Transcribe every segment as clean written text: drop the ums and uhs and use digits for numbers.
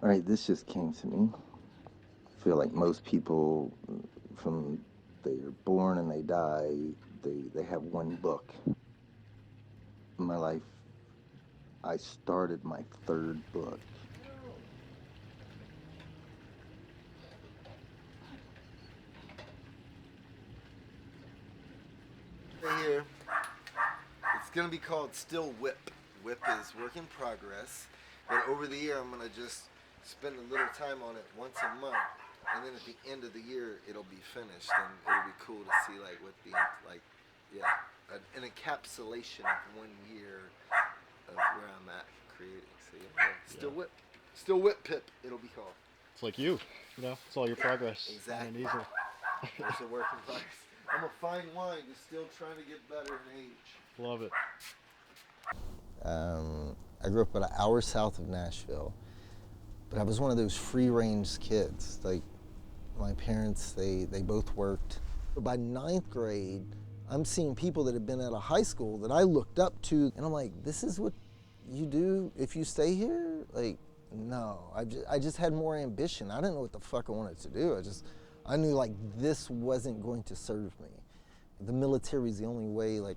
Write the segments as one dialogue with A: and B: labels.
A: All right, this just came to me. I feel like most people, from they're born and they die, they have one book. In my life, I started my third book.
B: Here, it's gonna be called Still Whip. Whip is work in progress, but over the year I'm gonna just spend a little time on it once a month, and then at the end of the year it'll be finished, and it'll be cool to see like what the like, yeah, an encapsulation of 1 year of where I'm at creating. So yeah, Still Whip, Still Whip Pip. It'll be called.
C: It's like you know, it's all your progress.
B: Exactly. There's a work in progress. I'm a fine wine, just still trying to get better in age.
C: Love it.
A: I grew up about an hour south of Nashville, but I was one of those free-range kids. Like, my parents, they both worked. By ninth grade, I'm seeing people that had been at a high school that I looked up to, and I'm like, this is what you do if you stay here? Like, no, I just had more ambition. I didn't know what the fuck I wanted to do. I knew like this wasn't going to serve me. The military is the only way, like,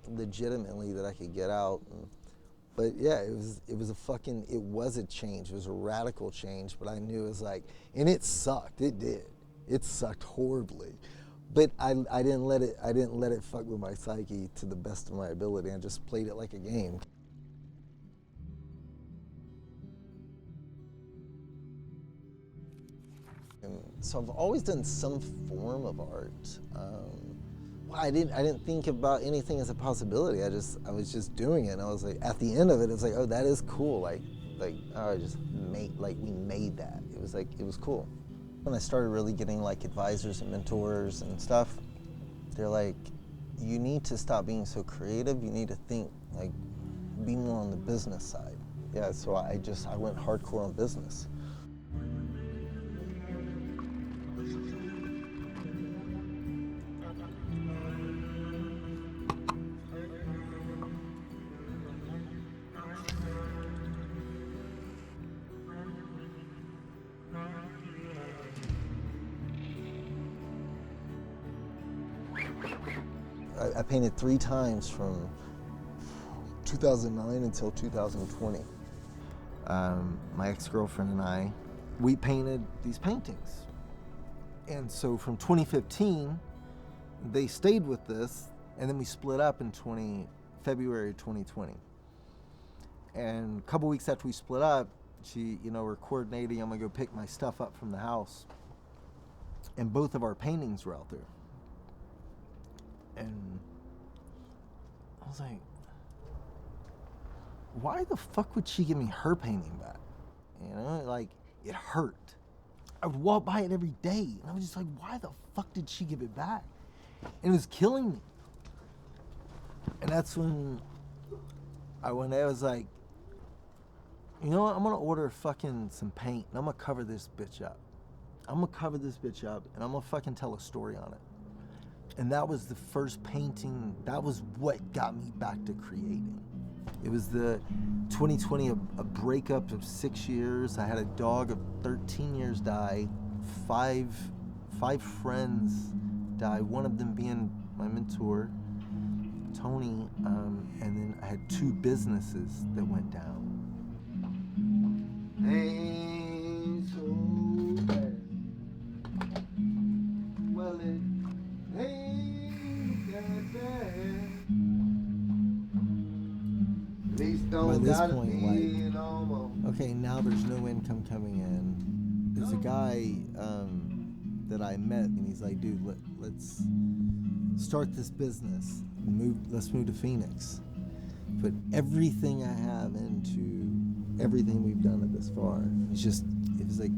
A: legitimately that I could get out. But yeah, it was a change. It was a radical change, but I knew it was like, and it sucked. It did. It sucked horribly. But I didn't let it fuck with my psyche to the best of my ability. I just played it like a game. And so I've always done some form of art. I didn't think about anything as a possibility. I was just doing it. And I was like, at the end of it, it's like, oh, that is cool. Like, oh, we made that. It was cool. When I started really getting like advisors and mentors and stuff, they're like, you need to stop being so creative. You need to think, like, be more on the business side. Yeah, so I went hardcore on business. I painted 3 times from 2009 until 2020. My ex-girlfriend and I, we painted these paintings. And so from 2015, they stayed with this, and then we split up in February 2020. And a couple weeks after we split up, we're coordinating, I'm gonna go pick my stuff up from the house. And both of our paintings were out there. And I was like, why the fuck would she give me her painting back? You know, like, it hurt. I would walk by it every day, and I was just like, why the fuck did she give it back? And it was killing me. And that's when I was like, you know what, I'm gonna order some paint, and I'm gonna cover this bitch up. And I'm gonna fucking tell a story on it. And that was the first painting. That was what got me back to creating. It was the 2020, a breakup of 6 years. I had a dog of 13 years die. Five friends die. One of them being my mentor, Tony. And then I had 2 businesses that went down.
B: Ain't so bad. Well, it ain't that bad.
A: By this point, like, okay, now there's no income coming in. There's a guy that I met, and he's like, dude, let's start this business. Let's move to Phoenix. Put everything I have into everything we've done at this far. It was like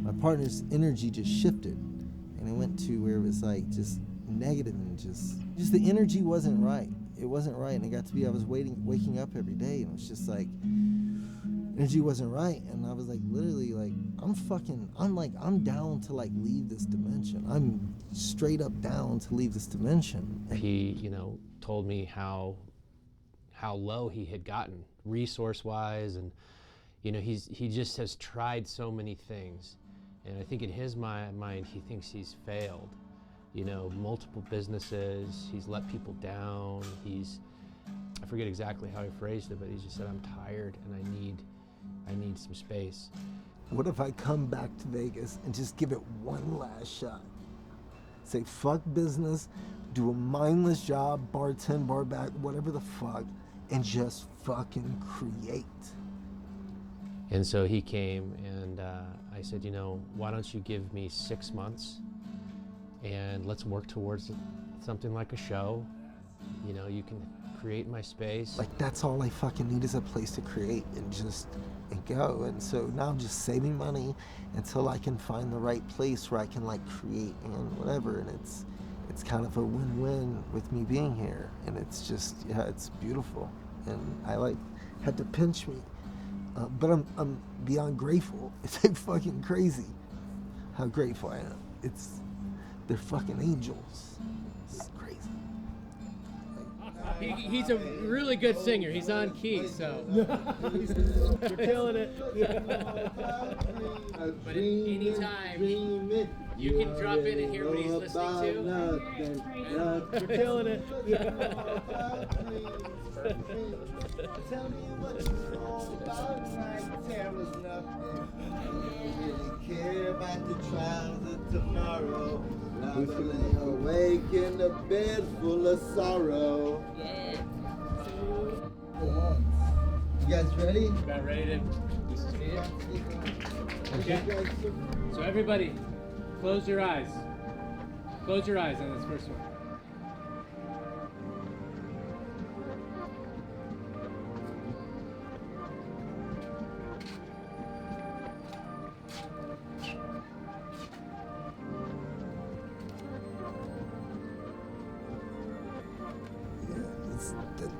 A: my partner's energy just shifted, and it went to where it was like just negative, and just the energy wasn't right. It wasn't right, and it got to be I was waking up every day, and it was just like energy wasn't right, and I was like literally like I'm down to like leave this dimension. I'm straight up down to leave this dimension.
D: He, told me how low he had gotten resource-wise, and You know, he just has tried so many things, and I think in his mind he thinks he's failed. You know, multiple businesses, he's let people down. I forget exactly how he phrased it, but he just said, "I'm tired and I need some space."
A: What if I come back to Vegas and just give it one last shot? Say fuck business, do a mindless job, bartend, bar back, whatever the fuck, and just fucking create.
D: And so he came, and I said, you know, why don't you give me 6 months, and let's work towards something like a show. You know, you can create my space.
A: Like, that's all I fucking need is a place to create and go. And so now I'm just saving money until I can find the right place where I can like create and whatever. And it's kind of a win-win with me being here. And it's just, yeah, it's beautiful. And I like had to pinch me. But I'm beyond grateful. It's like fucking crazy how grateful I am. They're fucking angels. It's crazy.
E: He's a really good singer. He's on key, so. You're killing it. But anytime you can drop in and hear what he's listening to. You're killing it.
B: Tell me what you know about night terrors, nothing. You really care about the trials of tomorrow. Who's laying awake in a bed full of sorrow?
E: Yeah.
B: You guys ready?
E: About ready to see it? Okay. So everybody, close your eyes. Close your eyes on this first one.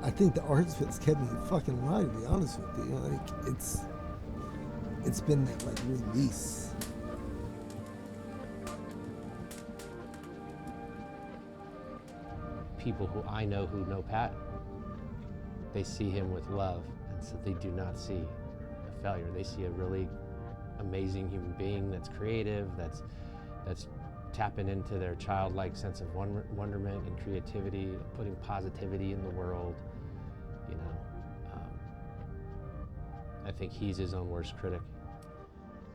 A: I think the art's what's kept me fucking alive, to be honest with you. Like, it's been that like release.
D: People who I know who know Pat, they see him with love, and so they do not see a failure. They see a really amazing human being that's creative, that's tapping into their childlike sense of wonderment and creativity, putting positivity in the world. You know, I think he's his own worst critic.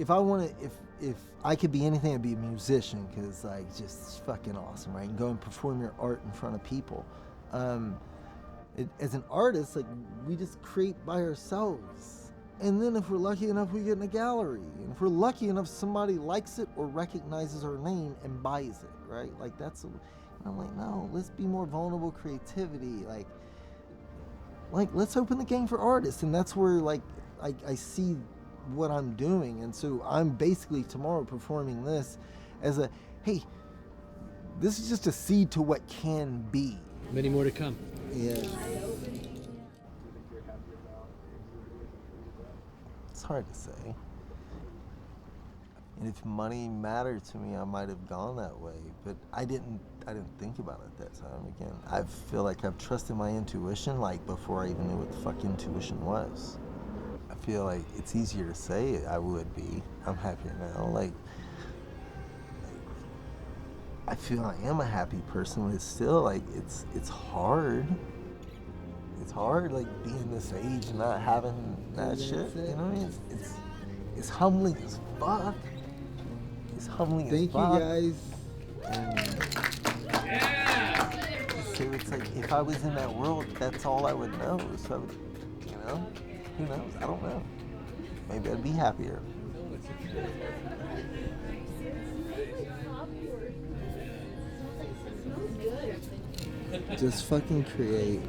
A: If I could be anything, I'd be a musician, because like just fucking awesome, right? And go and perform your art in front of people. As an artist, like we just create by ourselves, and then if we're lucky enough, we get in a gallery, and if we're lucky enough, somebody likes it or recognizes our name and buys it, right? Like that's. And I'm like, no, let's be more vulnerable. Creativity, like let's open the game for artists, and that's where like I see what I'm doing. And so I'm basically tomorrow performing this as a, hey, this is just a seed to what can be.
E: Many more to come.
A: Yeah. It's hard to say. And if money mattered to me, I might have gone that way, but I didn't think about it at that time. Again, I feel like I've trusted my intuition like before I even knew what the fuck intuition was. I feel like it's easier to say I would be. I'm happier now. Like I feel I am a happy person, but it's still like it's hard. It's hard like being this age and not having that shit. You know what I mean? It's humbling as fuck. It's humbling as fuck.
B: Thank you guys.
A: And so it's like if I was in that world, that's all I would know. So I would, you know, who knows? I don't know. Maybe I'd be happier. Just fucking create.